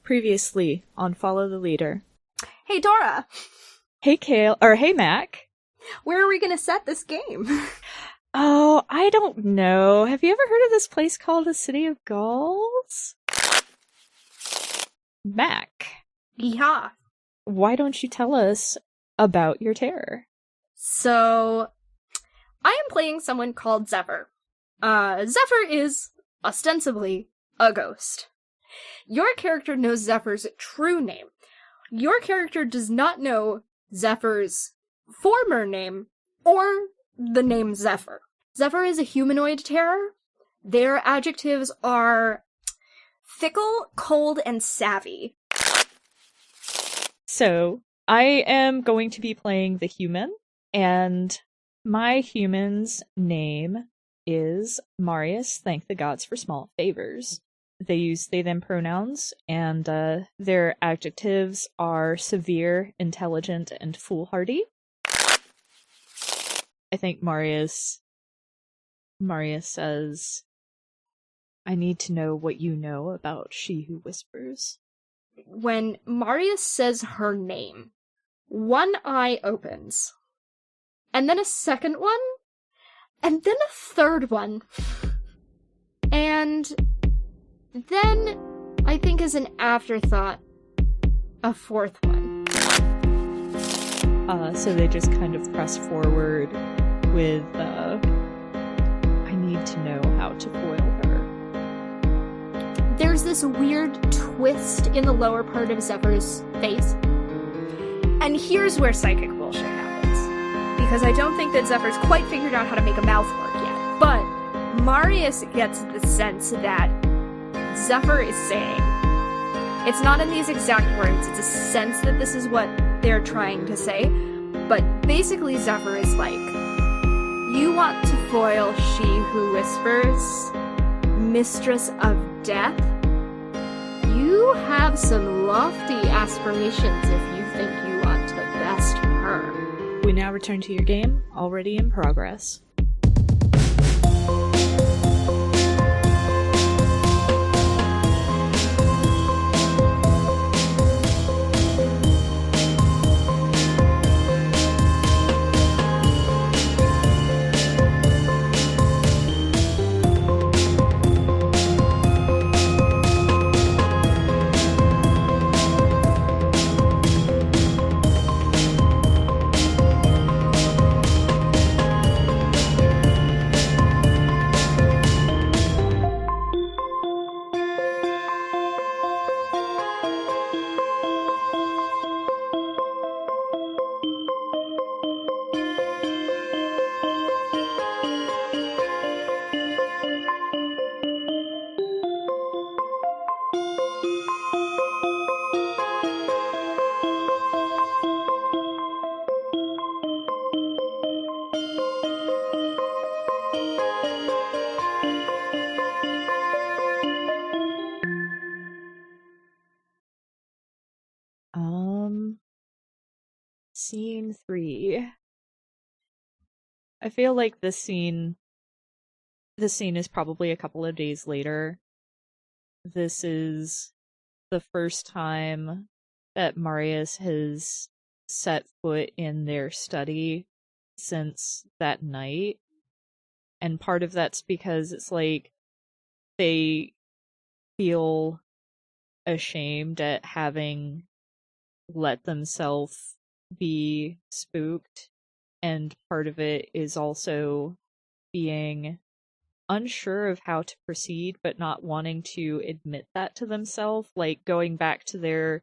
Previously on Follow the Leader. Hey, Dora. Hey, Mac. Where are we going to set this game? Oh, I don't know. Have you ever heard of this place called the City of Gulls? Mac. Yeah. Why don't you tell us about your terror? So, I am playing someone called Zephyr. Zephyr is, ostensibly, a ghost. Your character knows Zephyr's true name. Your character does not know Zephyr's former name, or the name Zephyr. Zephyr is a humanoid terror. Their adjectives are fickle, cold, and savvy. So, I am going to be playing the human, and my human's name is Marius. Thank the gods for small favors. They use they/them pronouns, and their adjectives are severe, intelligent, and foolhardy. I think Marius says, "I need to know what you know about She Who Whispers." When Marius says her name, one eye opens, and then a second one, and then a third one, and then, I think as an afterthought, a fourth one. So they just kind of press forward with, I need to know how to foil her. There's this weird twist in the lower part of Zephyr's face. And here's where psychic bullshit happens. Because I don't think that Zephyr's quite figured out how to make a mouth work yet. But Marius gets the sense that Zephyr is saying, it's not in these exact words, it's a sense that this is what they're trying to say, but basically Zephyr is like, you want to foil She Who Whispers, Mistress of Death? You have some lofty aspirations if you think you want to best her. We now return to your game, already in progress. Scene 3. I feel like this scene is probably a couple of days later. This is the first time that Marius has set foot in their study since that night. And part of that's because it's like they feel ashamed at having let themselves be spooked, and part of it is also being unsure of how to proceed but not wanting to admit that to themselves. Like going back to the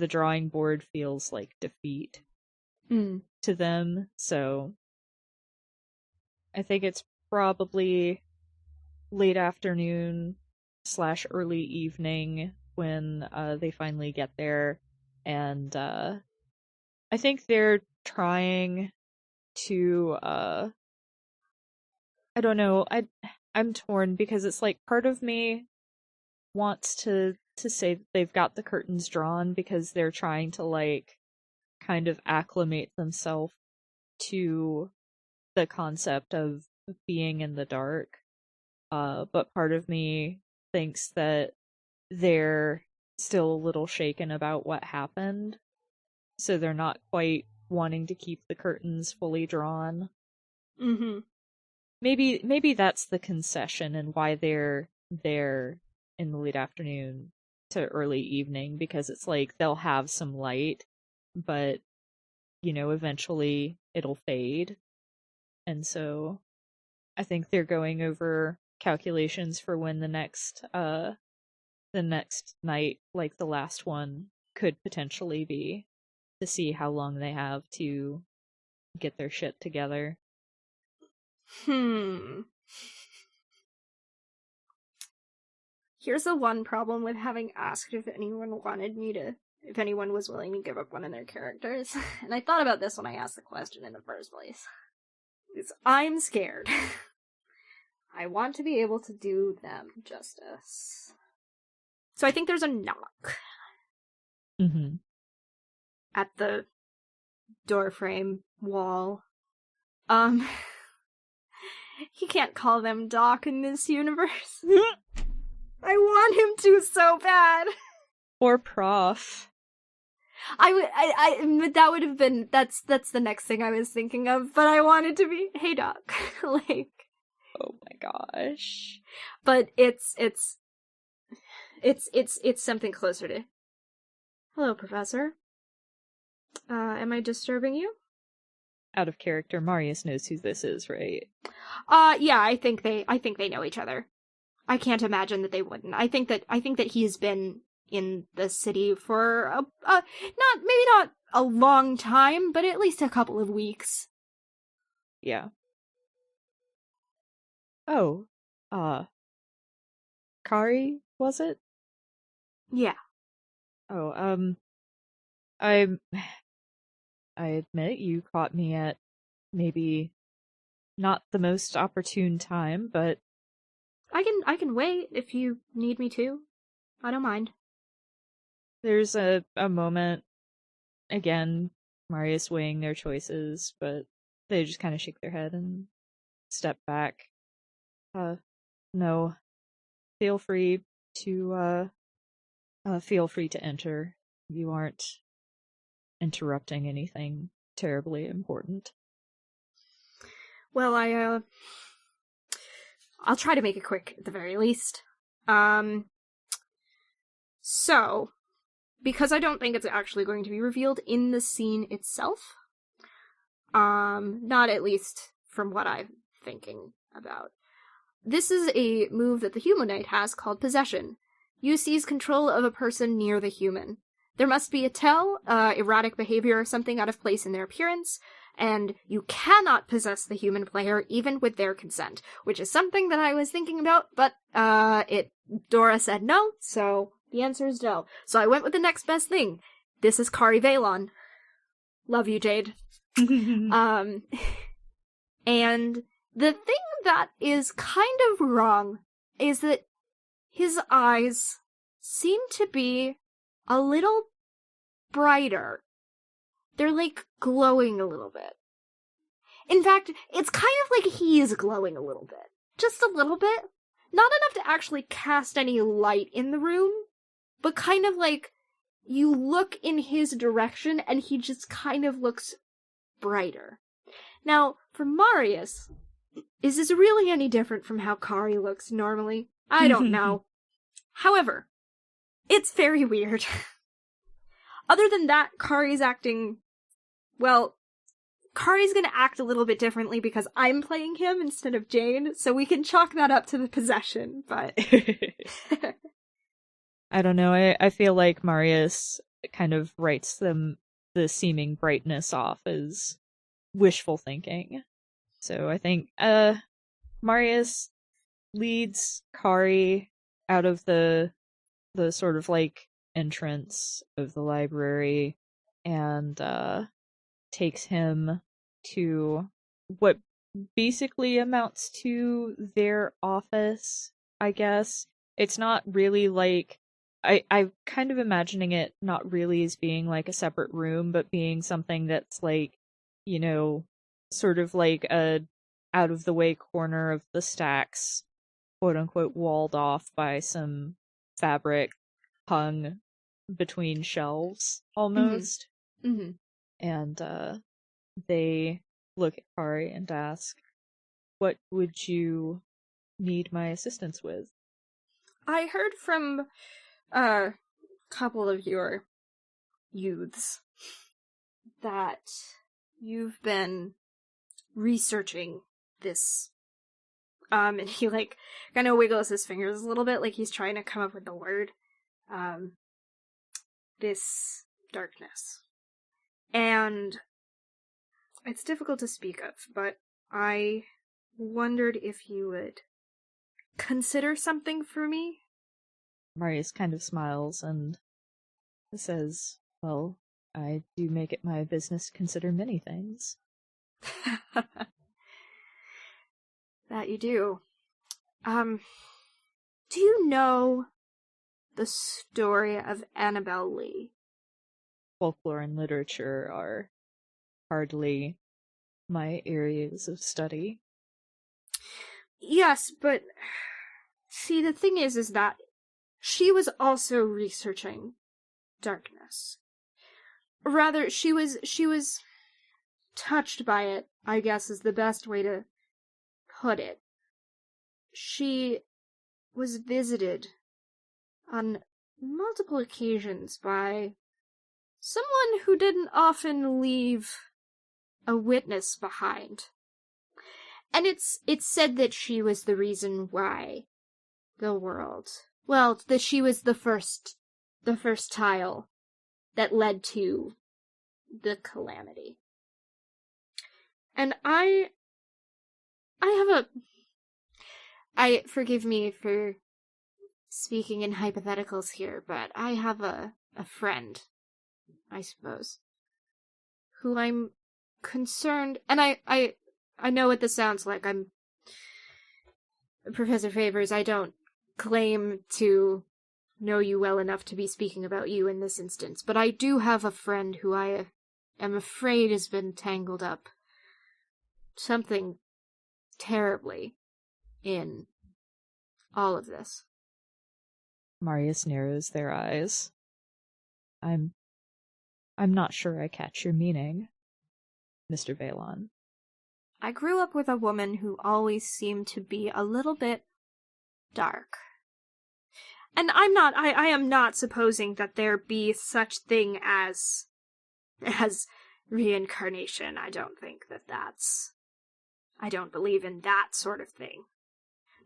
drawing board feels like defeat to them. So I think it's probably late afternoon / early evening when they finally get there, and I think they're trying to I don't know, I'm torn because it's like part of me wants to say that they've got the curtains drawn because they're trying to like kind of acclimate themselves to the concept of being in the dark. But part of me thinks that they're still a little shaken about what happened, so they're not quite wanting to keep the curtains fully drawn. Mm-hmm. Maybe that's the concession and why they're there in the late afternoon to early evening, because it's like they'll have some light, but eventually it'll fade. And so I think they're going over calculations for when the next night, like the last one, could potentially be, to see how long they have to get their shit together. Here's the one problem with having asked if anyone was willing to give up one of their characters. And I thought about this when I asked the question in the first place. Is I'm scared. I want to be able to do them justice. So I think there's a knock. Mm-hmm. At the doorframe wall. He can't call them Doc in this universe. I want him to so bad. Or Prof. That would have been, that's the next thing I was thinking of, but I wanted to be, hey Doc. Like. Oh my gosh. But it's something closer to, hello, Professor. Am I disturbing you? Out of character, Marius knows who this is, right? Yeah, I think they know each other. I can't imagine that they wouldn't. I think that he's been in the city for maybe not a long time, but at least a couple of weeks. Yeah. Oh, Kari, was it? Yeah. Oh, I admit you caught me at maybe not the most opportune time, but I can wait if you need me to. I don't mind. There's a moment, again, Marius weighing their choices, but they just kind of shake their head and step back. No. Feel free to enter. You aren't interrupting anything terribly important. Well, I'll try to make it quick at the very least. So, because I don't think it's actually going to be revealed in the scene itself, not at least from what I'm thinking about. This is a move that the humanoid has called possession. You seize control of a person near the human. There must be a tell, erratic behavior, or something out of place in their appearance, and you cannot possess the human player even with their consent, which is something that I was thinking about, but Dora said no, so the answer is no. So I went with the next best thing. This is Kari Valon. Love you, Jade. And the thing that is kind of wrong is that his eyes seem to be a little brighter. They're like glowing a little bit. In fact, it's kind of like he is glowing a little bit. Just a little bit. Not enough to actually cast any light in the room, but kind of like you look in his direction and he just kind of looks brighter. Now, for Marius, is this really any different from how Kari looks normally? I don't know. However, it's very weird. Other than that, Kari's acting... Well, Kari's gonna act a little bit differently because I'm playing him instead of Jane, so we can chalk that up to the possession, but... I don't know, I feel like Marius kind of writes the seeming brightness off as wishful thinking. So I think, Marius leads Kari out of the sort of like entrance of the library and takes him to what basically amounts to their office, I guess. It's not really like I'm kind of imagining it not really as being like a separate room, but being something that's like, sort of like a out of the way corner of the stacks, quote unquote, walled off by some fabric hung between shelves, almost. Mm-hmm. And they look at Kari and ask, what would you need my assistance with? I heard from a couple of your youths that you've been researching this. And he, like, kind of wiggles his fingers a little bit, like he's trying to come up with the word. This darkness. And it's difficult to speak of, but I wondered if you would consider something for me. Marius kind of smiles and says, well, I do make it my business to consider many things. That you do. Do you know the story of Annabelle Lee? Folklore and literature are hardly my areas of study. Yes, but see, the thing is that she was also researching darkness. Rather, she was touched by it, I guess is the best way to put it. She was visited on multiple occasions by someone who didn't often leave a witness behind. And it's said that she was the reason why the world... Well, that she was the first tile that led to the calamity. And forgive me for speaking in hypotheticals here, but I have a friend, I suppose, who I'm concerned, and I know what this sounds like. I'm Professor Favors, I don't claim to know you well enough to be speaking about you in this instance, but I do have a friend who I am afraid has been tangled up something terribly in all of this. Marius narrows their eyes. I'm not sure I catch your meaning, Mr. Valon. I grew up with a woman who always seemed to be a little bit dark. And I am not supposing that there be such thing as reincarnation. I don't think I don't believe in that sort of thing.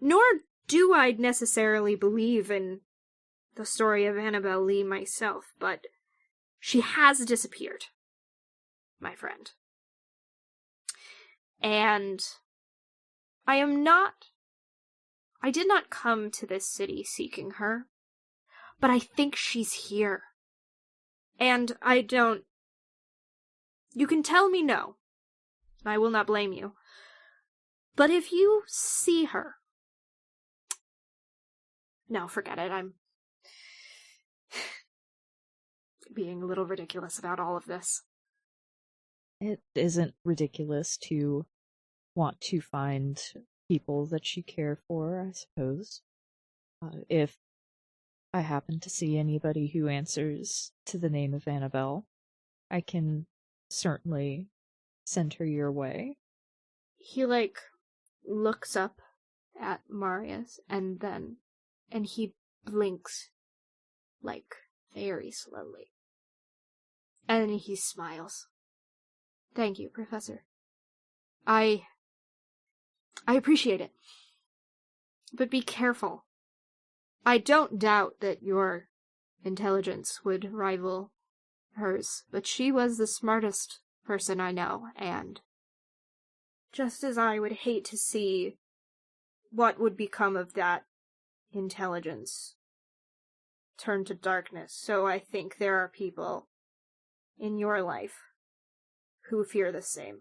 Nor do I necessarily believe in the story of Annabelle Lee myself, but she has disappeared, my friend. And I did not come to this city seeking her, but I think she's here. And you can tell me no. I will not blame you. But if you see her... No, forget it. I'm being a little ridiculous about all of this. It isn't ridiculous to want to find people that you care for, I suppose. If I happen to see anybody who answers to the name of Annabelle, I can certainly send her your way. He, looks up at Marius, and he blinks, very slowly. And he smiles. Thank you, Professor. I appreciate it. But be careful. I don't doubt that your intelligence would rival hers, but she was the smartest person I know, and just as I would hate to see what would become of that intelligence turn to darkness, so I think there are people in your life who fear the same.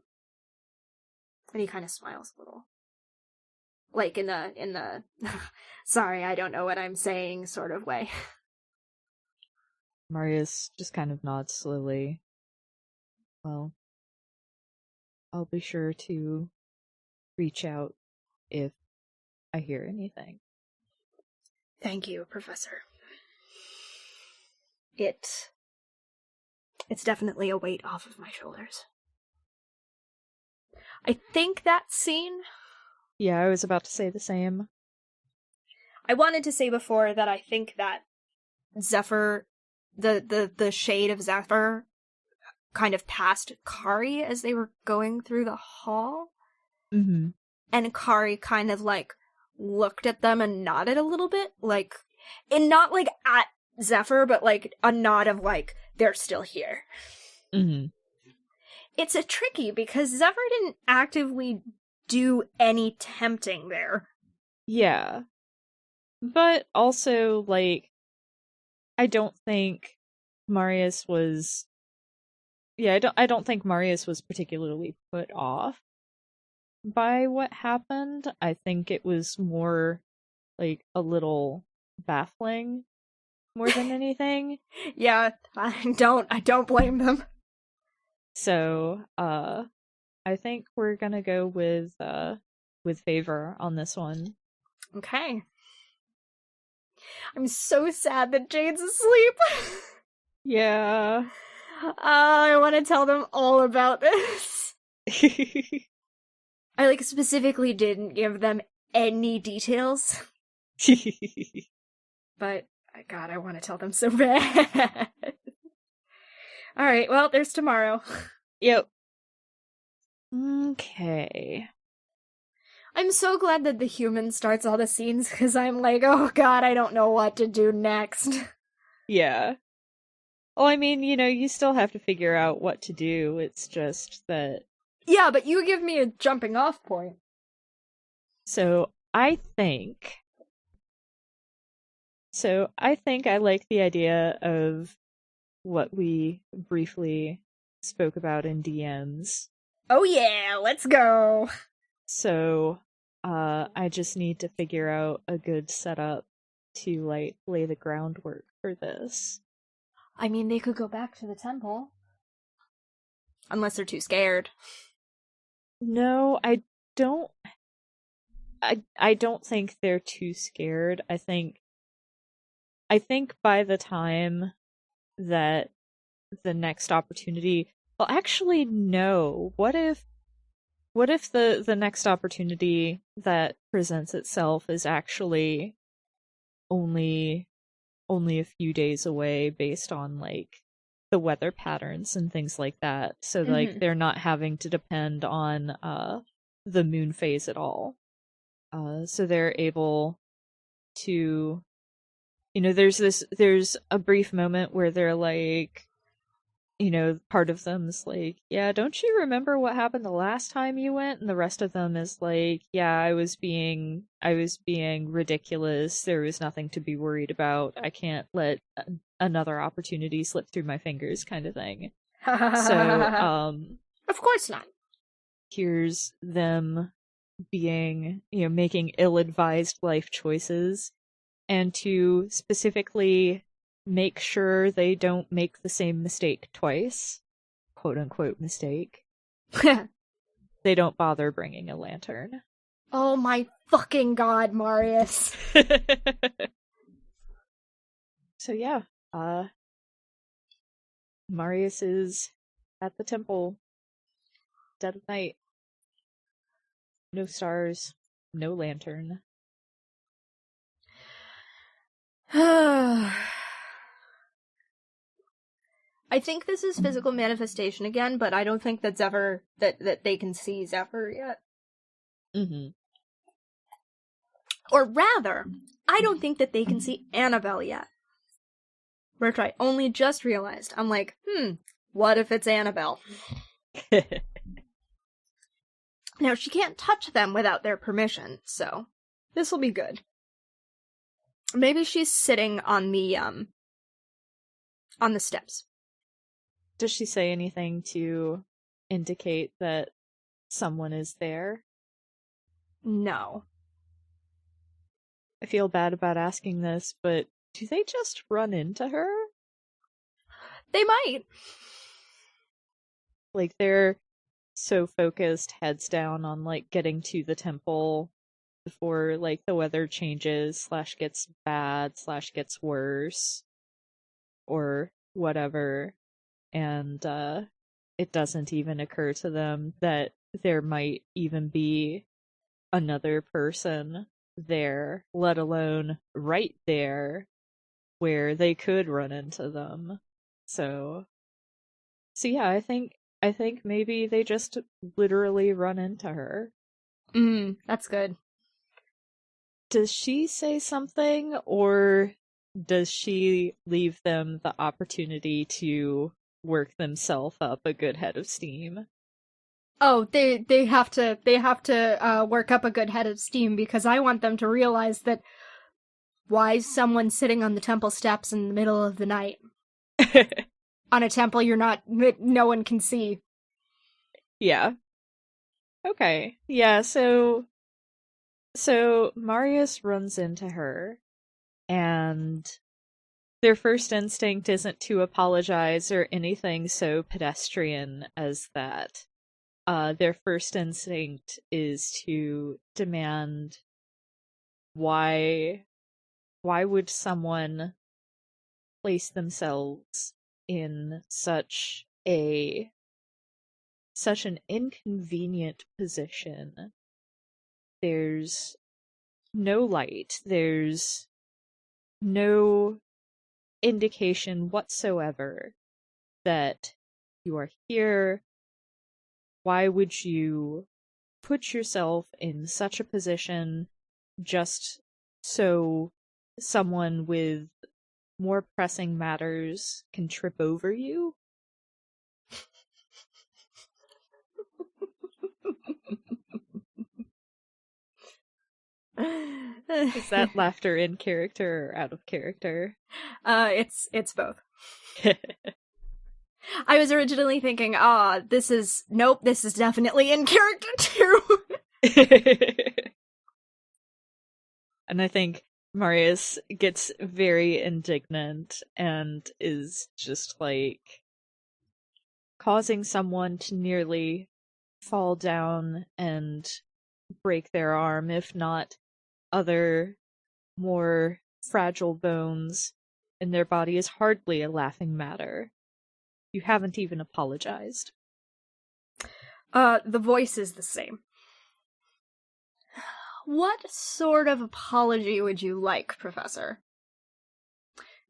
And he kind of smiles a little. In the sorry, I don't know what I'm saying sort of way. Marius just kind of nods slowly. Well, I'll be sure to reach out if I hear anything. Thank you, Professor. it's definitely a weight off of my shoulders. I think that scene... Yeah, I was about to say the same. I wanted to say before that I think that Zephyr, the shade of Zephyr, kind of passed Kari as they were going through the hall. Mm-hmm. And Kari kind of, like, looked at them and nodded a little bit, like, and not, like, at Zephyr, but, like, a nod of, like, they're still here. Mm-hmm. It's a tricky, because Zephyr didn't actively do any tempting there. Yeah. But also, like, I don't think Marius was... Yeah, I don't think Marius was particularly put off by what happened. I think it was more, like, a little baffling more than anything. Yeah, I don't blame them. So, I think we're gonna go with favor on this one. Okay. I'm so sad that Jade's asleep. Yeah. I want to tell them all about this. I, like, specifically didn't give them any details. But, God, I want to tell them so bad. Alright, well, there's tomorrow. Yep. Okay. I'm so glad that the human starts all the scenes, because I'm like, oh god, I don't know what to do next. Yeah. Well, I mean, you know, you still have to figure out what to do. It's just that... Yeah, but you give me a jumping off point. So, I think I like the idea of what we briefly spoke about in DMs. Oh yeah, let's go! So, I just need to figure out a good setup to, like, lay the groundwork for this. I mean, they could go back to the temple. Unless they're too scared. No, I don't think they're too scared. I think by the time that the next opportunity... Well, actually, no. What if the next opportunity that presents itself is actually only a few days away based on, like, the weather patterns and things like that. So, like, they're not having to depend on the moon phase at all. So they're able to, you know, there's a brief moment where they're like, you know, part of them's like, yeah, don't you remember what happened the last time you went? And the rest of them is like, yeah, I was being ridiculous. There was nothing to be worried about. I can't let another opportunity slip through my fingers, kind of thing. So, of course not. Here's them being, you know, making ill-advised life choices, and to specifically make sure they don't make the same mistake twice, quote-unquote mistake, they don't bother bringing a lantern. Oh my fucking god, Marius. So yeah, Marius is at the temple, dead of night. No stars, no lantern. I think this is physical manifestation again, but I don't think that Zephyr, that they can see Zephyr yet. Mm-hmm. Or rather, I don't think that they can see Annabelle yet. Which I only just realized. I'm like, what if it's Annabelle? Now, she can't touch them without their permission, so this will be good. Maybe she's sitting on the steps. Does she say anything to indicate that someone is there? No. I feel bad about asking this, but do they just run into her? They might. Like, they're so focused, heads down, on, like, getting to the temple before, like, the weather changes, /gets bad, /gets worse. or whatever, and it doesn't even occur to them that there might even be another person there, let alone right there where they could run into them. So yeah, I think maybe they just literally run into her. That's good. Does she say something, or does she leave them the opportunity to work themselves up a good head of steam? Oh, they have to work up a good head of steam, because I want them to realize that why is someone sitting on the temple steps in the middle of the night on a temple no one can see. Yeah. Okay. Yeah, so Marius runs into her, and their first instinct isn't to apologize or anything so pedestrian as that. Their first instinct is to demand why would someone place themselves in such an inconvenient position. There's no light, there's no indication whatsoever that you are here. Why would you put yourself in such a position just so someone with more pressing matters can trip over you? Is that laughter in character or out of character? It's both. I was originally thinking, this is definitely in character too. And I think Marius gets very indignant and is just like causing someone to nearly fall down and break their arm, if not other more fragile bones in their body, is hardly a laughing matter. You haven't even apologized. The voice is the same. What sort of apology would you like, Professor?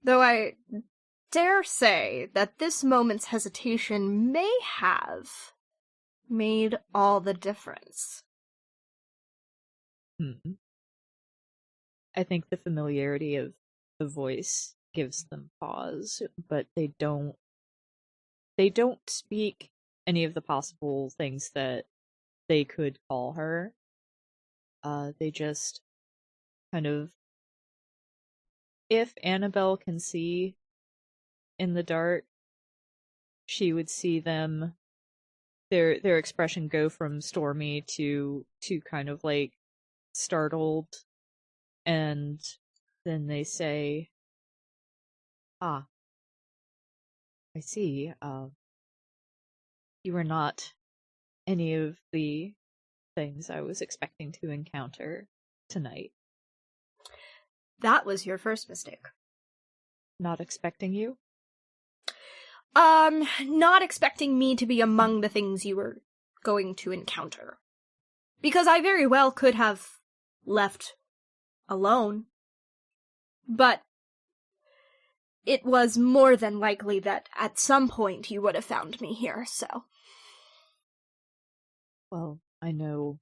Though I dare say that this moment's hesitation may have made all the difference. I think the familiarity of the voice gives them pause, but they don't speak any of the possible things that they could call her. They just kind of, if Annabelle can see in the dark, she would see them, their expression go from stormy to kind of like startled, and then they say, I see, you are not any of the things I was expecting to encounter tonight. That was your first mistake. Not expecting you? Not expecting me to be among the things you were going to encounter. Because I very well could have left alone. But it was more than likely that at some point you would have found me here, so. Well, I know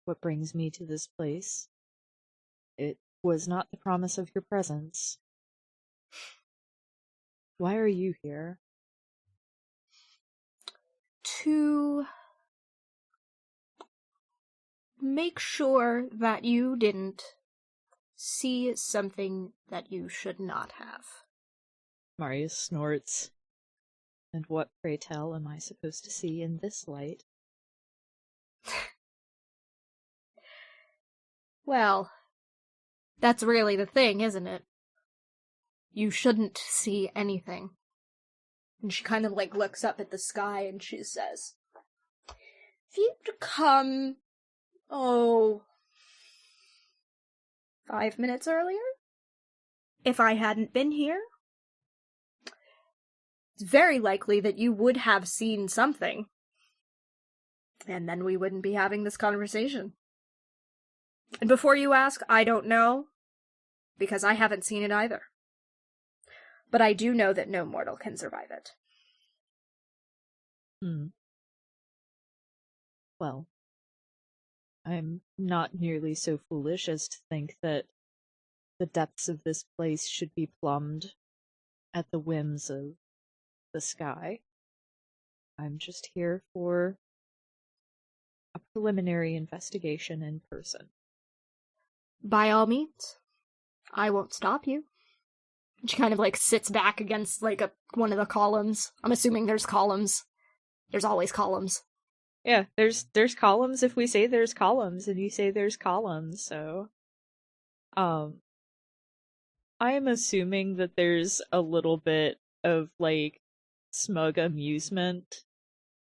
what brings me to this place. It was not the promise of your presence. Why are you here? To make sure that you didn't see something that you should not have. Marius snorts. And what, pray tell, am I supposed to see in this light? Well, that's really the thing, isn't it? You shouldn't see anything. And she kind of like looks up at the sky and she says, if you'd come, 5 minutes earlier? If I hadn't been here? it's very likely that you would have seen something. And then we wouldn't be having this conversation. And before you ask, I don't know, because I haven't seen it either. But I do know that no mortal can survive it. Well, I'm not nearly so foolish as to think that the depths of this place should be plumbed at the whims of the sky. I'm just here for a preliminary investigation in person. By all means, I won't stop you. She kind of, sits back against, one of the columns. I'm assuming there's columns. There's always columns. Yeah, there's columns if we say there's columns, and you say there's columns, so... I am assuming that there's a little bit of, smug amusement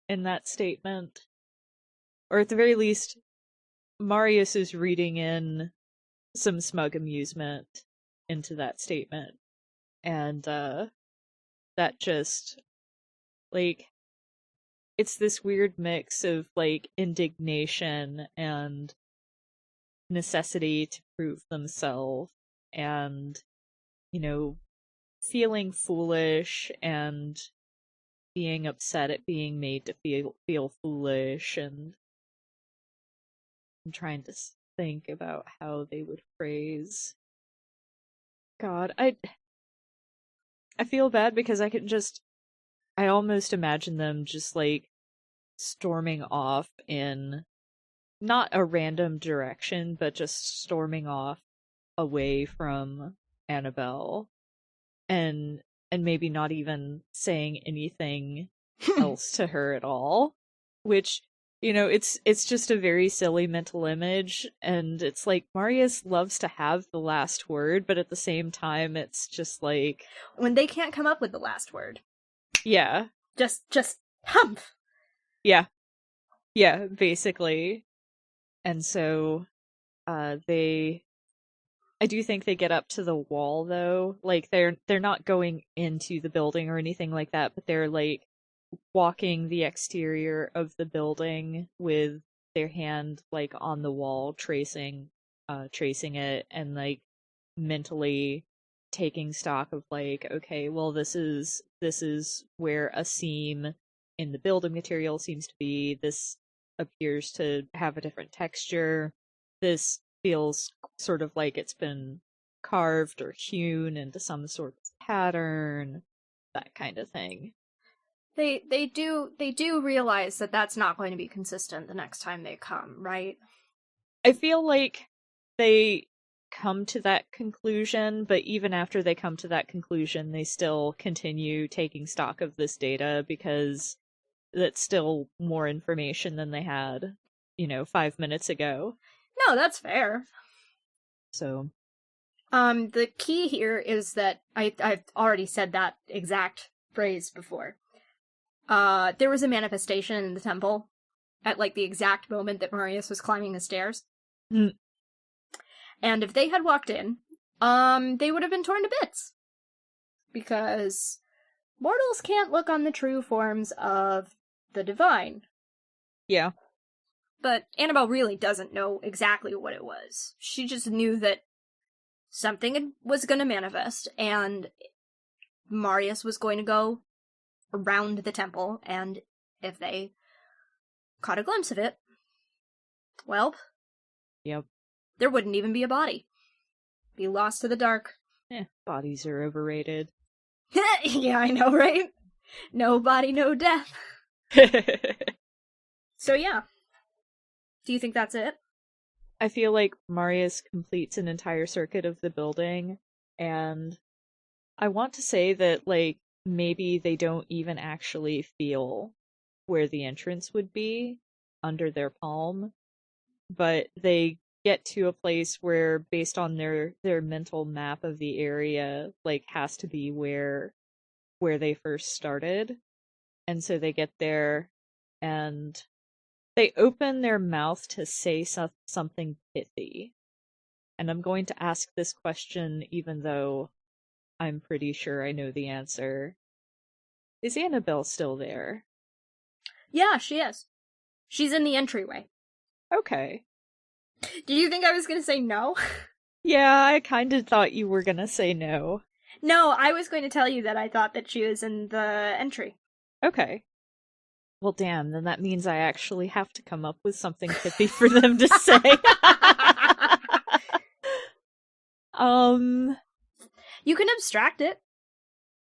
in that statement. Or at the very least, Marius is reading in some smug amusement into that statement. And, that just, it's this weird mix of, indignation and necessity to prove themselves, and, feeling foolish and being upset at being made to feel foolish, and I'm trying to think about how they would phrase. God, I feel bad because I almost imagine them just, storming off in not a random direction, but just storming off away from Annabelle, and maybe not even saying anything else to her at all, which, it's just a very silly mental image, and it's Marius loves to have the last word, but at the same time it's just when they can't come up with the last word. Yeah. Just humph. Yeah. Yeah, basically. And so I do think they get up to the wall, though. They're not going into the building or anything like that, but they're walking the exterior of the building with their hand on the wall, tracing it, and mentally taking stock of okay, well, this is where a seam in the building material seems to be. This appears to have a different texture. This feels sort of like it's been carved or hewn into some sort of pattern, that kind of thing. They do realize that that's not going to be consistent the next time they come, right? I feel like they come to that conclusion, but even after they come to that conclusion, they still continue taking stock of this data, because that's still more information than they had, 5 minutes ago. No, that's fair. So, the key here is that I've already said that exact phrase before. There was a manifestation in the temple at the exact moment that Marius was climbing the stairs. Mm. And if they had walked in, they would have been torn to bits. Because mortals can't look on the true forms of the divine. Yeah. But Annabelle really doesn't know exactly what it was. She just knew that something was going to manifest, and Marius was going to go around the temple, and if they caught a glimpse of it, well, yep, there wouldn't even be a body. Be lost to the dark. Bodies are overrated. Yeah, I know, right? No body, no death. So yeah. Do you think that's it? I feel like Marius completes an entire circuit of the building, and I want to say that, maybe they don't even actually feel where the entrance would be under their palm, but they get to a place where, based on their mental map of the area, has to be where they first started. And so they get there, and they open their mouth to say something pithy. And I'm going to ask this question even though I'm pretty sure I know the answer. Is Annabelle still there? Yeah, she is. She's in the entryway. Okay. Did you think I was gonna say no? Yeah, I kind of thought you were gonna say no. No, I was going to tell you that I thought that she was in the entry. Okay. Well, damn, then that means I actually have to come up with something pithy for them to say. You can abstract it.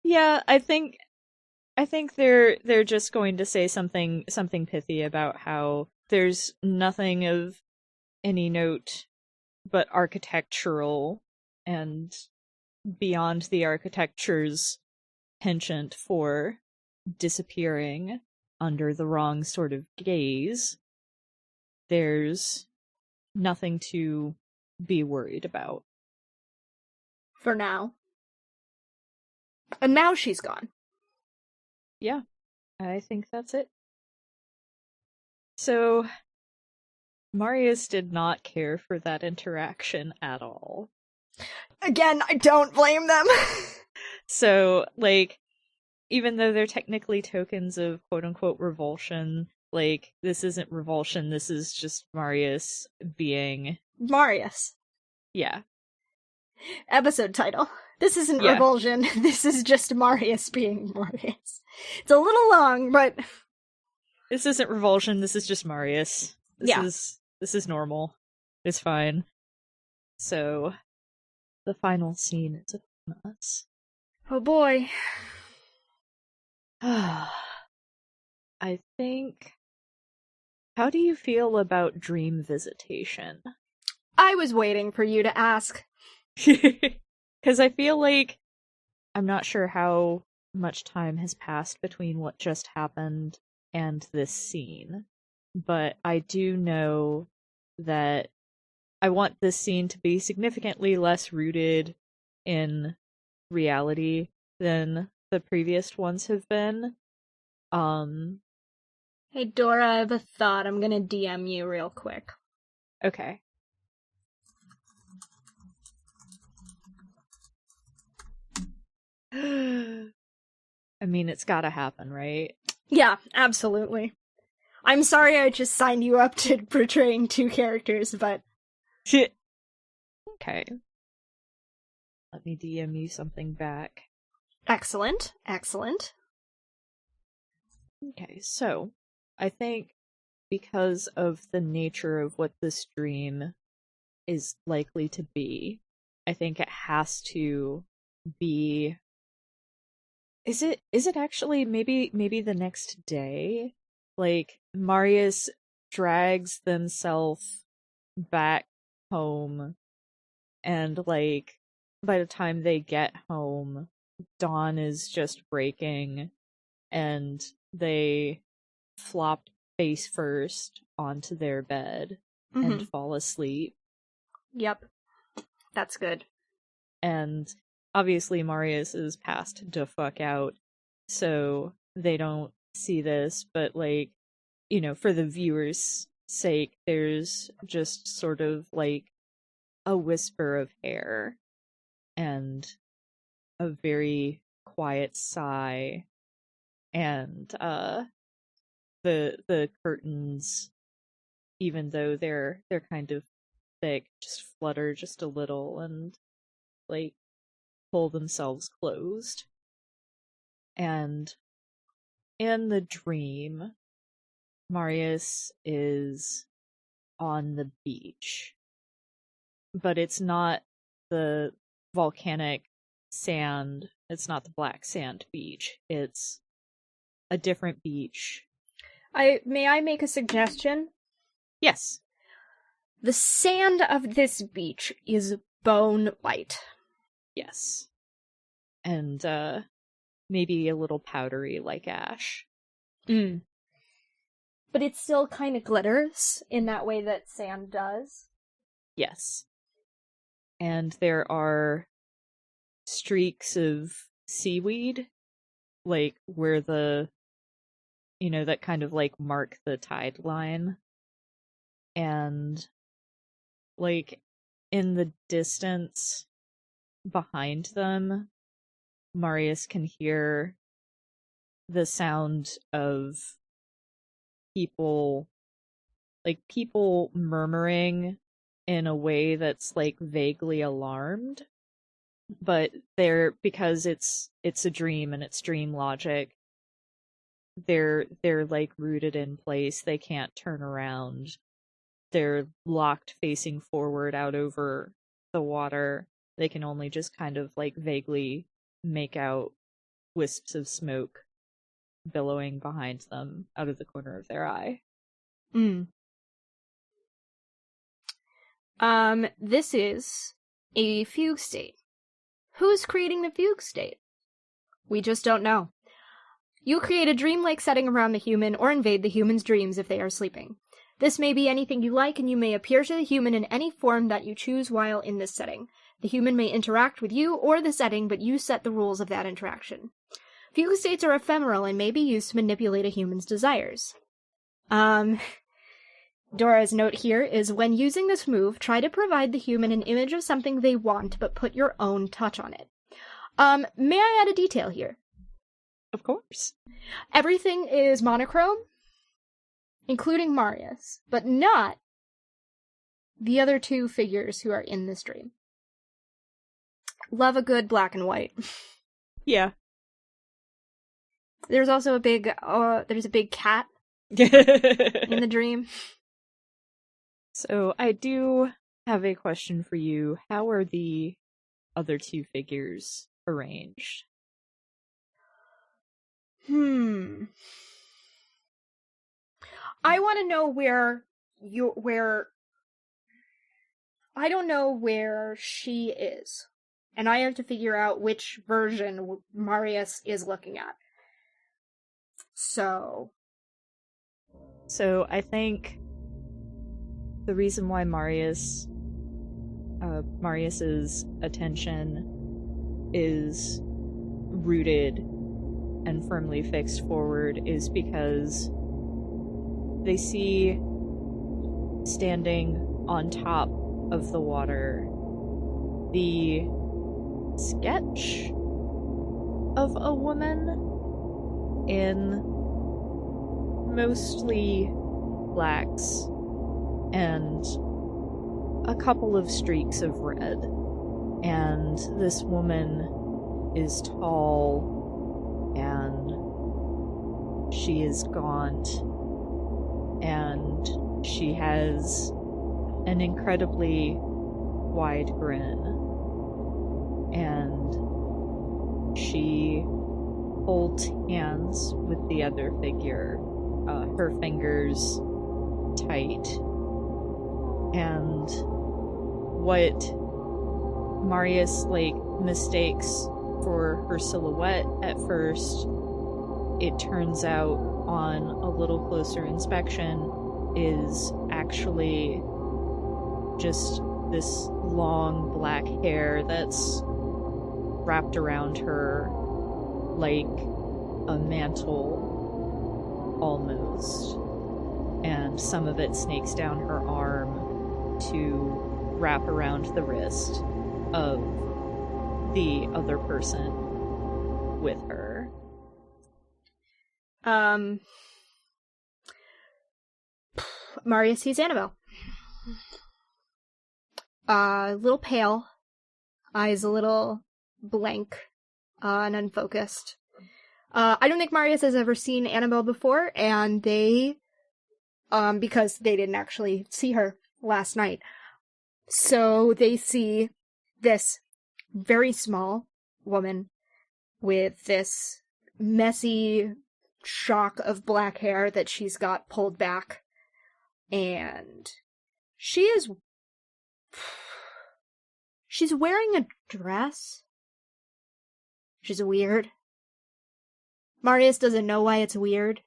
Yeah, I think they're just going to say something pithy about how there's nothing of any note but architectural, and beyond the architecture's penchant for disappearing under the wrong sort of gaze, there's nothing to be worried about. For now. And now she's gone. Yeah, I think that's it. So, Marius did not care for that interaction at all. Again, I don't blame them. So, like, even though they're technically tokens of quote-unquote revulsion, like, this isn't revulsion, this is just Marius being... Marius. Yeah. Episode title. This isn't Yeah. Revulsion, this is just Marius being Marius. It's a little long, but... This isn't revulsion, this is just Marius. This is normal. It's fine. So, the final scene is upon us. Oh boy. I think... How do you feel about dream visitation? I was waiting for you to ask. Because I feel like I'm not sure how much time has passed between what just happened and this scene, but I do know that I want this scene to be significantly less rooted in reality than the previous ones have been. Hey Dora, I have a thought. I'm gonna DM you real quick. Okay. I mean, it's gotta happen, right? Yeah, absolutely. I'm sorry I just signed you up to portraying two characters, but... Okay. Let me DM you something back. Excellent, excellent. Okay, so I think because of the nature of what this dream is likely to be, I think it has to be... Is it actually maybe the next day? Like, Marius drags themselves back home, and, like, by the time they get home, dawn is just breaking, and they flop face first onto their bed and fall asleep. Yep. That's good. And obviously Marius is passed the fuck out, so they don't see this, but, like, you know, for the viewer's sake, there's just sort of like a whisper of hair and a very quiet sigh, and the curtains, even though they're kind of thick, just flutter just a little and, like, pull themselves closed. And in the dream, Marius is on the beach, but it's not the volcanic sand, it's not the black sand beach, it's a different beach. May I make a suggestion? Yes. The sand of this beach is bone white. Yes. And maybe a little powdery like ash. But it still kind of glitters in that way that sand does. Yes. And there are streaks of seaweed, like, where the, you know, that kind of, like, mark the tide line. And, like, in the distance behind them, Marius can hear the sound of people murmuring in a way that's like vaguely alarmed, but because it's a dream and it's dream logic, they're like rooted in place. They can't turn around. They're locked facing forward out over the water. They can only just kind of like vaguely make out wisps of smoke billowing behind them out of the corner of their eye. This is a fugue state. Who's creating the fugue state? We just don't know. You create a dreamlike setting around the human or invade the human's dreams if they are sleeping. This may be anything you like, and you may appear to the human in any form that you choose while in this setting. The human may interact with you or the setting, but you set the rules of that interaction. Fugue states are ephemeral and may be used to manipulate a human's desires. Dora's note here is, when using this move, try to provide the human an image of something they want, but put your own touch on it. May I add a detail here? Of course. Everything is monochrome, including Marius, but not the other two figures who are in this dream. Love a good black and white. Yeah. There's also a big cat in the dream. So I do have a question for you. How are the other two figures arranged? I want to know I don't know where she is. And I have to figure out which version Marius is looking at. So I think the reason why Marius's attention is rooted and firmly fixed forward is because they see standing on top of the water the sketch of a woman in mostly blacks and a couple of streaks of red. And this woman is tall and she is gaunt and she has an incredibly wide grin, and she holds hands with the other figure, her fingers tight. And what Marius mistakes for her silhouette at first, it turns out on a little closer inspection is actually just this long black hair that's wrapped around her like a mantle almost, and some of it snakes down her arm to wrap around the wrist of the other person with her. Marius sees Annabelle. A little pale, eyes a little blank, and unfocused. I don't think Marius has ever seen Annabelle before, and they, because they didn't actually see her last night. So they see this very small woman with this messy shock of black hair that she's got pulled back. And she's wearing a dress. She's weird. Marius doesn't know why it's weird.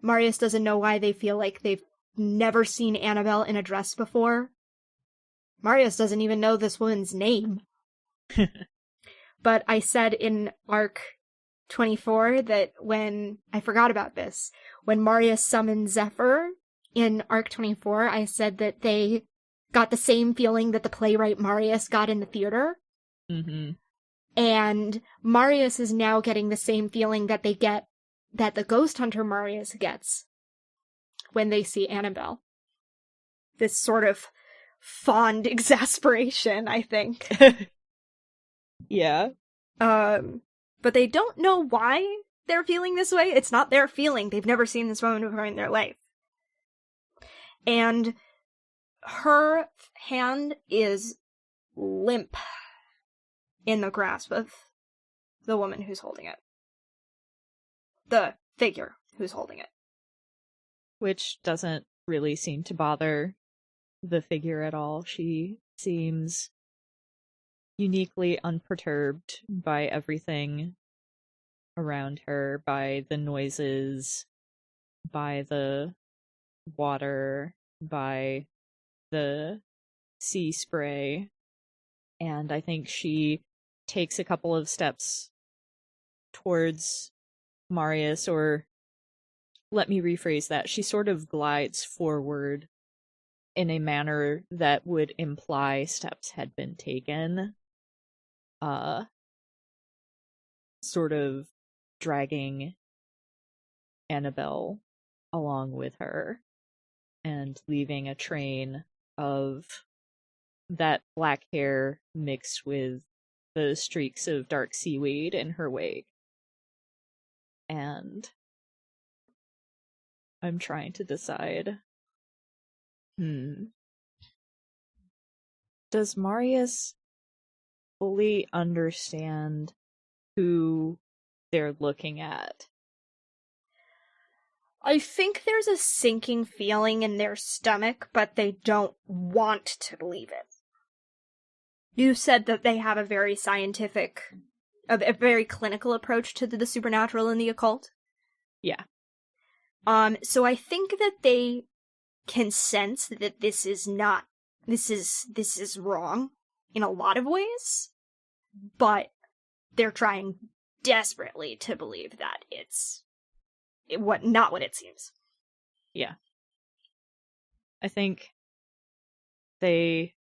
Marius doesn't know why they feel like they've never seen Annabelle in a dress before. Marius doesn't even know this woman's name. But I said in Arc 24 that I forgot about this, when Marius summoned Zephyr in Arc 24, I said that they got the same feeling that the playwright Marius got in the theater. Mm-hmm. And Marius is now getting the same feeling that the ghost hunter Marius gets when they see Annabelle. This sort of fond exasperation, I think. Yeah. But they don't know why they're feeling this way. It's not their feeling. They've never seen this woman before in their life. And her hand is limp in the grasp of the woman who's holding it. The figure who's holding it. Which doesn't really seem to bother the figure at all. She seems uniquely unperturbed by everything around her, by the noises, by the water, by the sea spray. And I think she takes a couple of steps towards Marius, or let me rephrase that. She sort of glides forward in a manner that would imply steps had been taken. Sort of dragging Annabelle along with her and leaving a train of that black hair mixed with the streaks of dark seaweed in her wake. And I'm trying to decide. Does Marius fully understand who they're looking at? I think there's a sinking feeling in their stomach, but they don't want to believe it. You said that they have a very scientific, a very clinical approach to the supernatural and the occult. Yeah. So I think that they can sense that this is wrong in a lot of ways, but they're trying desperately to believe that it's not what it seems. Yeah. I think they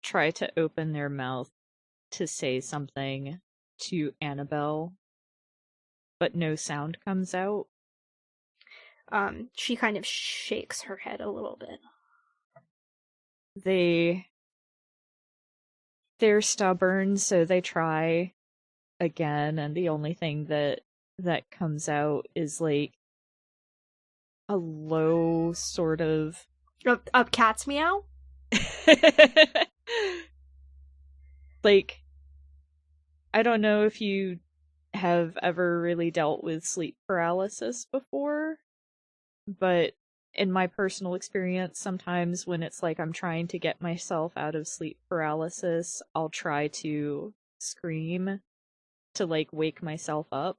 try to open their mouth to say something to Annabelle, but no sound comes out. She kind of shakes her head a little bit. They're stubborn, so they try again, and the only thing that comes out is like a low sort of a cat's meow. Like, I don't know if you have ever really dealt with sleep paralysis before, but in my personal experience, sometimes when it's like I'm trying to get myself out of sleep paralysis, I'll try to scream to like wake myself up.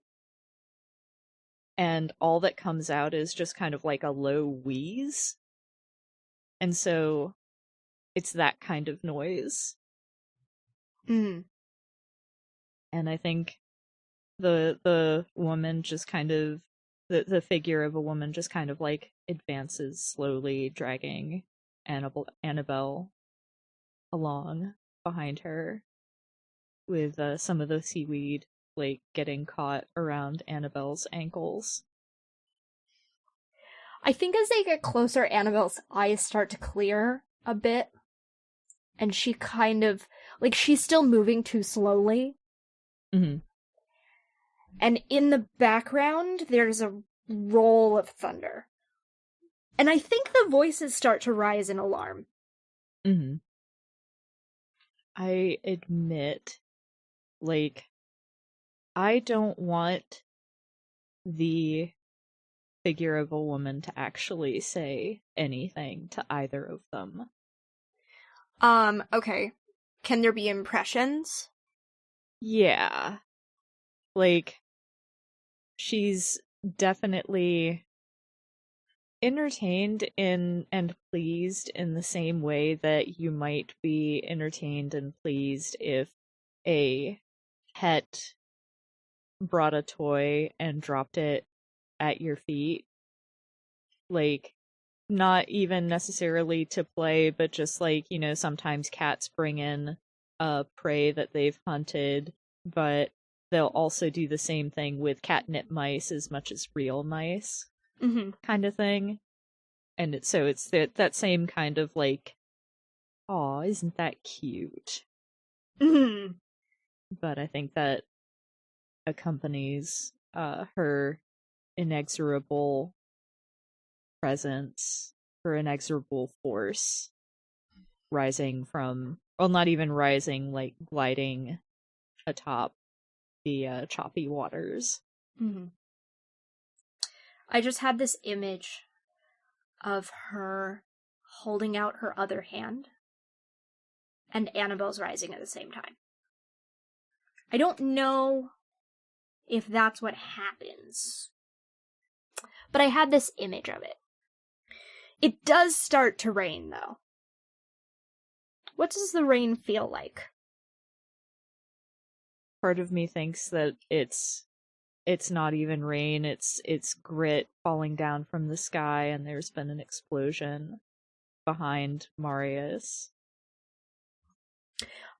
And all that comes out is just kind of like a low wheeze. And so it's that kind of noise. Mm. And I think the woman just kind of, the figure of a woman just kind of like advances slowly, dragging Annabelle along behind her, with some of the seaweed like getting caught around Annabelle's ankles. I think as they get closer, Annabelle's eyes start to clear a bit. And she kind of, like, she's still moving too slowly. Mm-hmm. And in the background, there's a roll of thunder. And I think the voices start to rise in alarm. Mm-hmm. I admit, like, I don't want the figure of a woman to actually say anything to either of them. Okay. Can there be impressions? Yeah. Like, she's definitely entertained in and pleased in the same way that you might be entertained and pleased if a pet brought a toy and dropped it at your feet. Like, not even necessarily to play, but just like, you know, sometimes cats bring in prey that they've hunted but they'll also do the same thing with catnip mice as much as real mice, kind of thing. And it's that same kind of like, aw, isn't that cute? Mm-hmm. But I think that accompanies her inexorable presence, her inexorable force, rising from, well, not even rising, like gliding atop the choppy waters. Mm-hmm. I just had this image of her holding out her other hand and Annabelle's rising at the same time. I don't know if that's what happens, but I had this image of it. It does start to rain, though. What does the rain feel like? Part of me thinks that it's not even rain, it's grit falling down from the sky, and there's been an explosion behind Marius.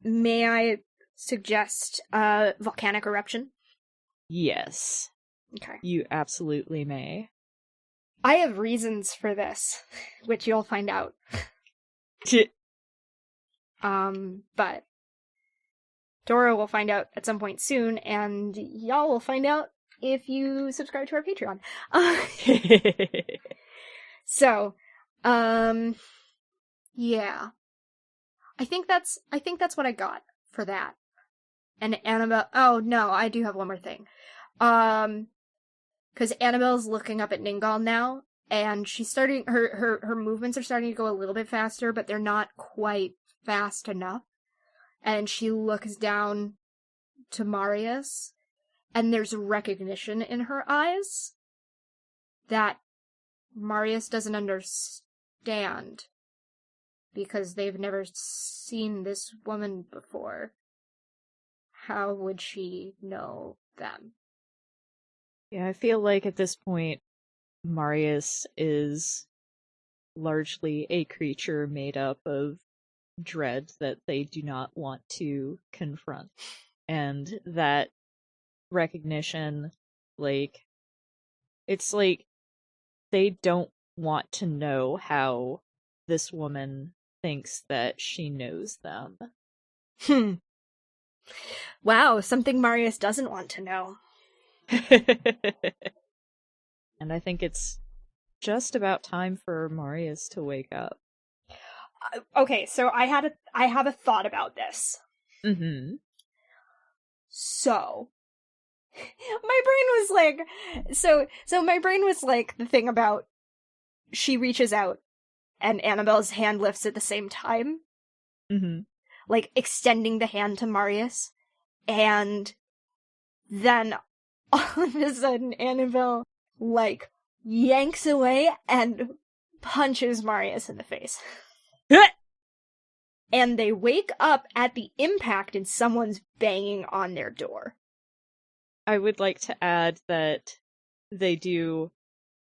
May I suggest a volcanic eruption? Yes. Okay. You absolutely may. I have reasons for this, which you'll find out. But Dora will find out at some point soon, and y'all will find out if you subscribe to our Patreon. So, yeah. I think that's what I got for that. And Annabelle, oh no, I do have one more thing. Because Annabelle's looking up at Ningal now, and she's starting, her movements are starting to go a little bit faster, but they're not quite fast enough. And she looks down to Marius, and there's recognition in her eyes that Marius doesn't understand, because they've never seen this woman before. How would she know them? Yeah, I feel like at this point, Marius is largely a creature made up of dread that they do not want to confront. And that recognition, like, it's like they don't want to know how this woman thinks that she knows them. Wow, something Marius doesn't want to know. And I think it's just about time for Marius to wake up. Okay, so I have a thought about this. Mm-hmm. So, my brain was like, so my brain was like the thing about she reaches out and Annabelle's hand lifts at the same time. Mm-hmm. Like extending the hand to Marius, and then all of a sudden Annabelle like yanks away and punches Marius in the face. And they wake up at the impact and someone's banging on their door. I would like to add that they do,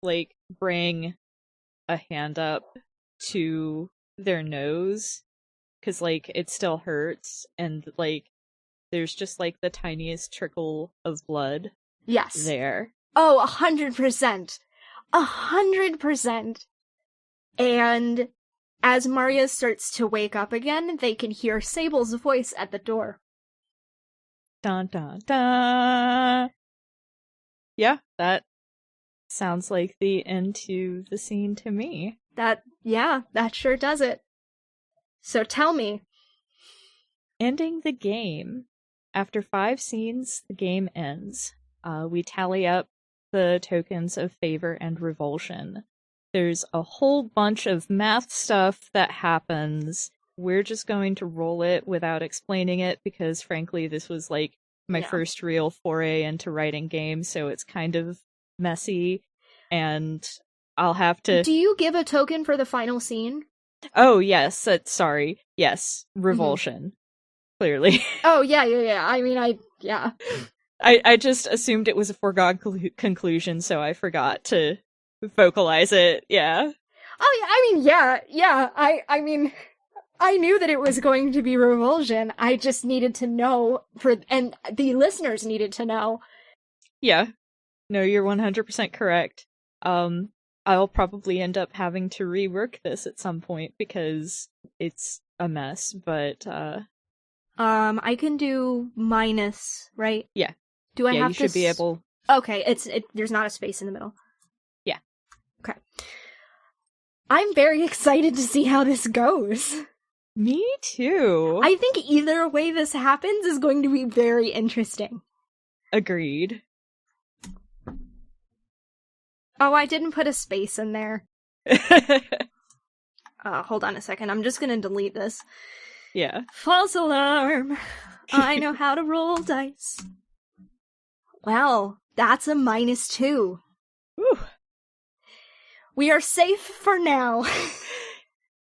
like, bring a hand up to their nose, because, like, it still hurts, and, like, there's just, like, the tiniest trickle of blood. Yes. There. Oh, 100%. 100%. And as Marius starts to wake up again, they can hear Sable's voice at the door. Dun dun dun! Yeah, that sounds like the end to the scene to me. That sure does it. So tell me. Ending the game. After 5 scenes, the game ends. We tally up the tokens of favor and revulsion. There's a whole bunch of math stuff that happens. We're just going to roll it without explaining it, because frankly this was like my first real foray into writing games, so it's kind of messy, and I'll have to... Do you give a token for the final scene? Oh, yes. Sorry. Yes. Revulsion. Mm-hmm. Clearly. Oh, yeah. I mean, yeah. I just assumed it was a foregone conclusion, so I forgot to vocalize it. Yeah. Oh, yeah. I mean, yeah. I mean, I knew that it was going to be Revulsion. I just needed to know, and the listeners needed to know. Yeah. No, you're 100% correct. I'll probably end up having to rework this at some point because it's a mess, but I can do minus, right? Yeah. Do I have you to should be able. Okay, there's not a space in the middle. Yeah. Okay. I'm very excited to see how this goes. Me too. I think either way this happens is going to be very interesting. Agreed. Oh, I didn't put a space in there. Hold on a second. I'm just gonna delete this. Yeah. False alarm. I know how to roll dice. Well, that's a -2. Whew. We are safe for now.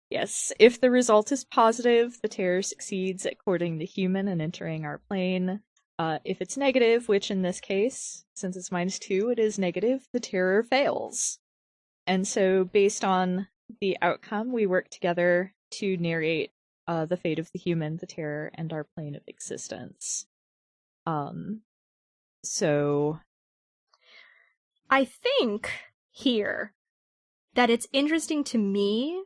Yes, if the result is positive, the terror succeeds at courting the human and entering our plane. If it's negative, which in this case, since it's -2, it is negative, the terror fails. And so, based on the outcome, we work together to narrate the fate of the human, the terror, and our plane of existence. So... I think here that it's interesting to me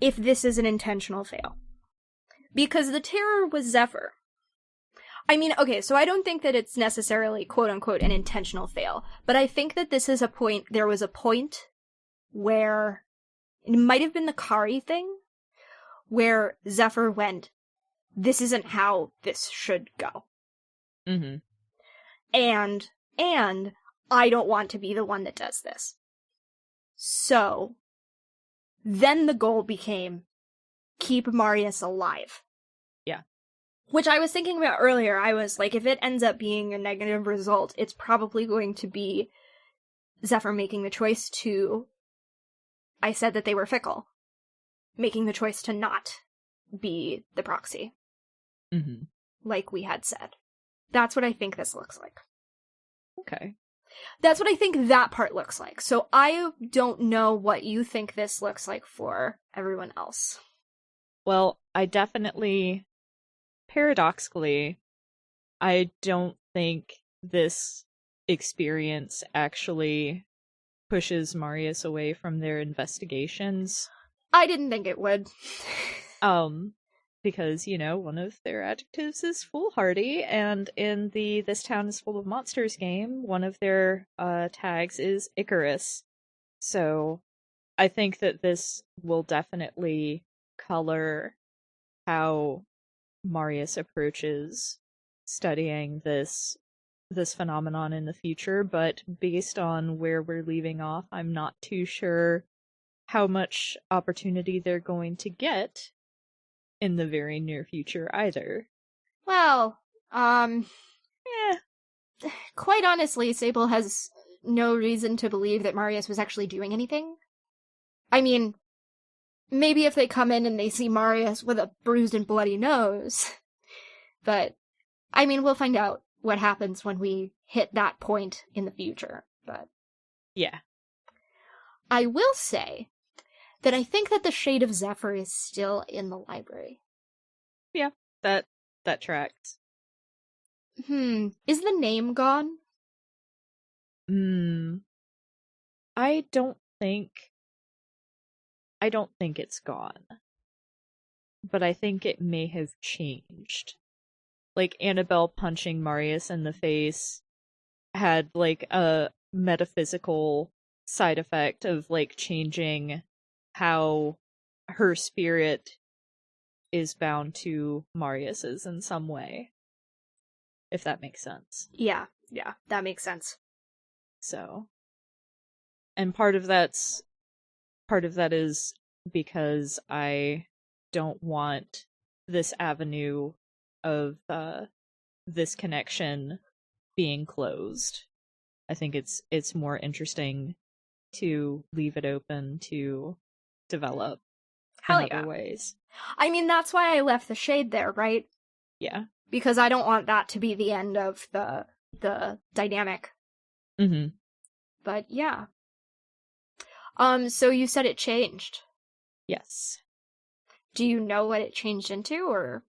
if this is an intentional fail. Because the terror was Zephyr. I mean, okay, so I don't think that it's necessarily, quote-unquote, an intentional fail, but I think that this is there was a point where, it might have been the Kari thing, where Zephyr went, this isn't how this should go. Mm-hmm. And I don't want to be the one that does this. So, then the goal became, keep Marius alive. Yeah. Which I was thinking about earlier. I was like, if it ends up being a negative result, it's probably going to be Zephyr making the choice to... I said that they were fickle. Making the choice to not be the proxy. Mm-hmm. Like we had said. That's what I think this looks like. Okay. That's what I think that part looks like. So I don't know what you think this looks like for everyone else. Well, I definitely... Paradoxically, I don't think this experience actually pushes Marius away from their investigations. I didn't think it would. Because, one of their adjectives is foolhardy, and in the This Town is Full of Monsters game, one of their tags is Icarus. So, I think that this will definitely color how Marius approaches studying this phenomenon in the future, but based on where we're leaving off, I'm not too sure how much opportunity they're going to get in the very near future either. Well, quite honestly, Sable has no reason to believe that Marius was actually doing anything. I mean, maybe if they come in and they see Marius with a bruised and bloody nose. But, I mean, we'll find out what happens when we hit that point in the future. But yeah. I will say that I think that the Shade of Zephyr is still in the library. Yeah, that tracks. Is the name gone? I don't think it's gone. But I think it may have changed. Like, Annabelle punching Marius in the face had, like, a metaphysical side effect of, like, changing how her spirit is bound to Marius's in some way. If that makes sense. Yeah, that makes sense. So. And part of that is because I don't want this avenue of this connection being closed. I think it's more interesting to leave it open to develop in other ways. I mean, that's why I left the Shade there, right? Yeah. Because I don't want that to be the end of the dynamic. Mm-hmm. But yeah. So you said it changed. Yes. Do you know what it changed into, or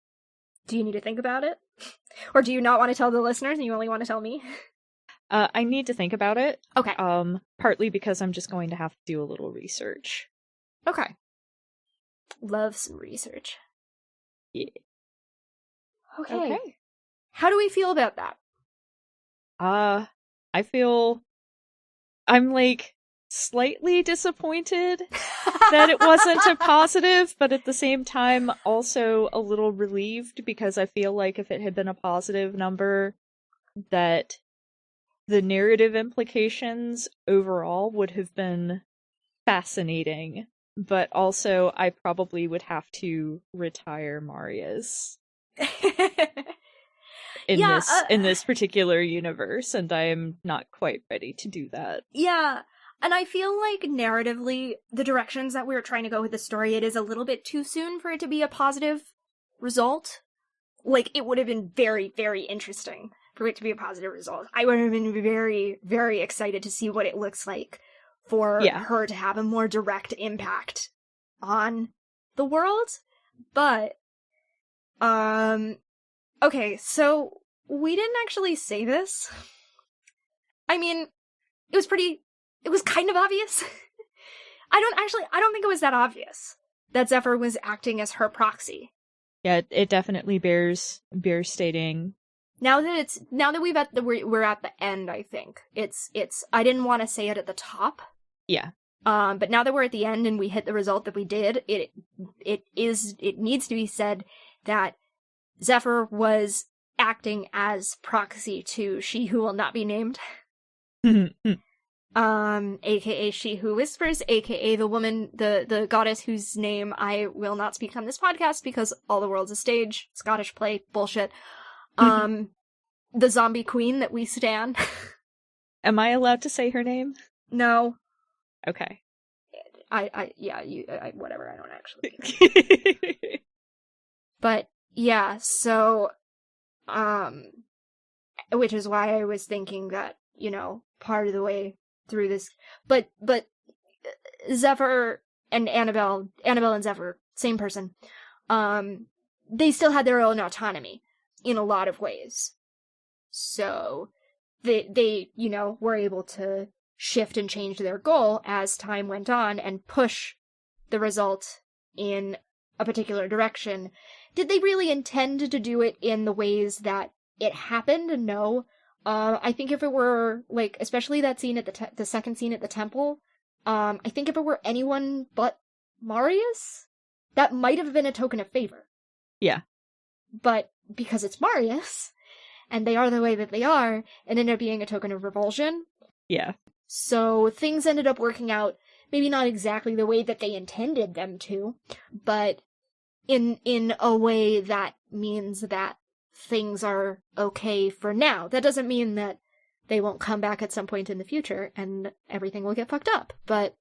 do you need to think about it? Or do you not want to tell the listeners and you only want to tell me? I need to think about it. Okay. Partly because I'm just going to have to do a little research. Okay. Love some research. Yeah. Okay. How do we feel about that? I feel I'm like slightly disappointed that it wasn't a positive, but at the same time also a little relieved, because I feel like if it had been a positive number, that the narrative implications overall would have been fascinating. But also I probably would have to retire Marius in this particular universe, and I am not quite ready to do that. Yeah. And I feel like narratively, the directions that we're trying to go with the story, it is a little bit too soon for it to be a positive result. Like, it would have been very, very interesting for it to be a positive result. I would have been very, very excited to see what it looks like for her to have a more direct impact on the world. But, okay, so we didn't actually say this. I mean, it was kind of obvious. I don't think it was that obvious that Zephyr was acting as her proxy. Yeah, it definitely bears stating. Now that we're at the end, I think it's I didn't want to say it at the top. Yeah. But now that we're at the end and we hit the result that we did, it needs to be said that Zephyr was acting as proxy to She Who Will Not Be Named. AKA She Who Whispers, AKA the woman, the goddess whose name I will not speak on this podcast because all the world's a stage, Scottish play, bullshit. The zombie queen that we stan. Am I allowed to say her name? No. Okay. Whatever, I don't actually. But, yeah, so, which is why I was thinking that, part of the way through this, but Zephyr and Annabelle and Zephyr, same person, they still had their own autonomy in a lot of ways. So they were able to shift and change their goal as time went on and push the result in a particular direction. Did they really intend to do it in the ways that it happened? No. I think if it were, like, especially that scene at the second scene at the temple, I think if it were anyone but Marius, that might have been a token of favor. Yeah. But because it's Marius, and they are the way that they are, it ended up being a token of revulsion. Yeah. So things ended up working out, maybe not exactly the way that they intended them to, but in a way that means that things are okay for now. That doesn't mean that they won't come back at some point in the future and everything will get fucked up. But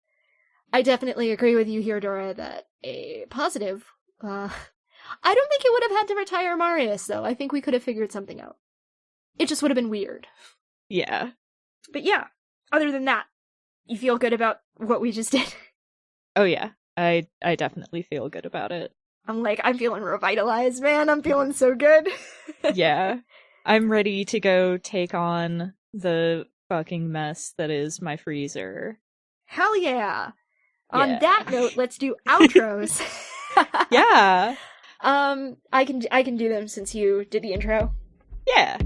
I definitely agree with you here, Dora, that a positive, I don't think it would have had to retire Marius, though. I think we could have figured something out. It just would have been weird. Yeah. But yeah, other than that, you feel good about what we just did? Oh yeah, I definitely feel good about it. I'm feeling revitalized, man. I'm feeling so good. Yeah. I'm ready to go take on the fucking mess that is my freezer. Hell yeah. On that note, let's do outros. Yeah. I can do them since you did the intro. Yeah.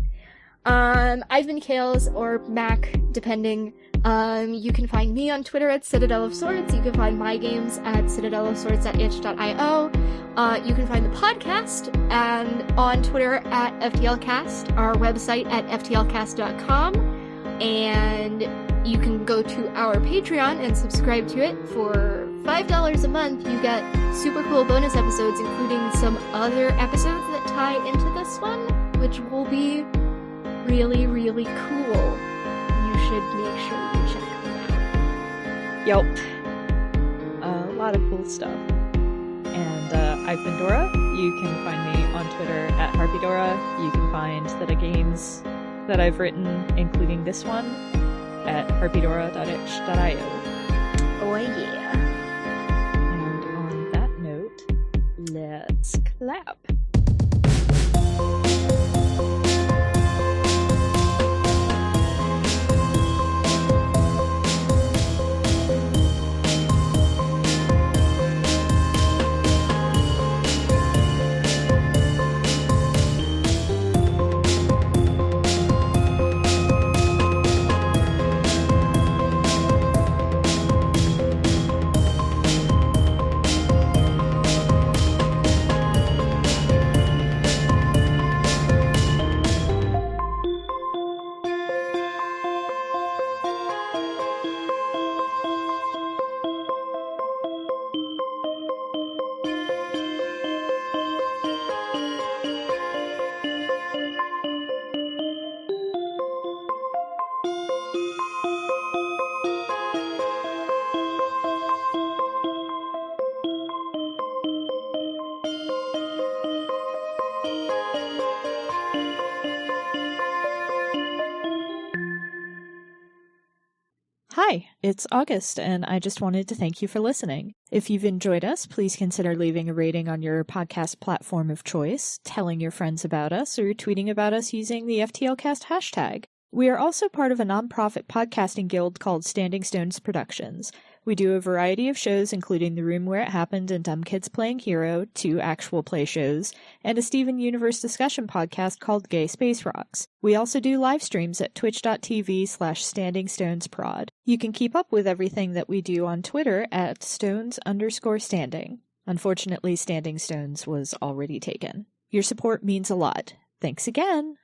I've been Kales or Mac, depending. You can find me on Twitter at Citadel of Swords. You can find my games at citadelofswords.itch.io. You can find the podcast and on Twitter at FTLcast, our website at ftlcast.com, and you can go to our Patreon and subscribe to it. For $5 a month, you get super cool bonus episodes, including some other episodes that tie into this one, which will be really, really cool. You should make sure you check them out. Yup. A lot of cool stuff. And I've been Dora. You can find me on Twitter at HarpyDora. You can find the games that I've written, including this one, at harpydora.itch.io. Oh yeah. And on that note, lap. Hi, it's August, and I just wanted to thank you for listening. If you've enjoyed us, please consider leaving a rating on your podcast platform of choice, telling your friends about us, or tweeting about us using the FTLcast hashtag. We are also part of a nonprofit podcasting guild called Standing Stones Productions. We do a variety of shows, including The Room Where It Happened and Dumb Kids Playing Hero, 2 actual play shows, and a Steven Universe discussion podcast called Gay Space Rocks. We also do live streams at twitch.tv/standingstonesprod. You can keep up with everything that we do on Twitter at stones_standing. Unfortunately, Standing Stones was already taken. Your support means a lot. Thanks again!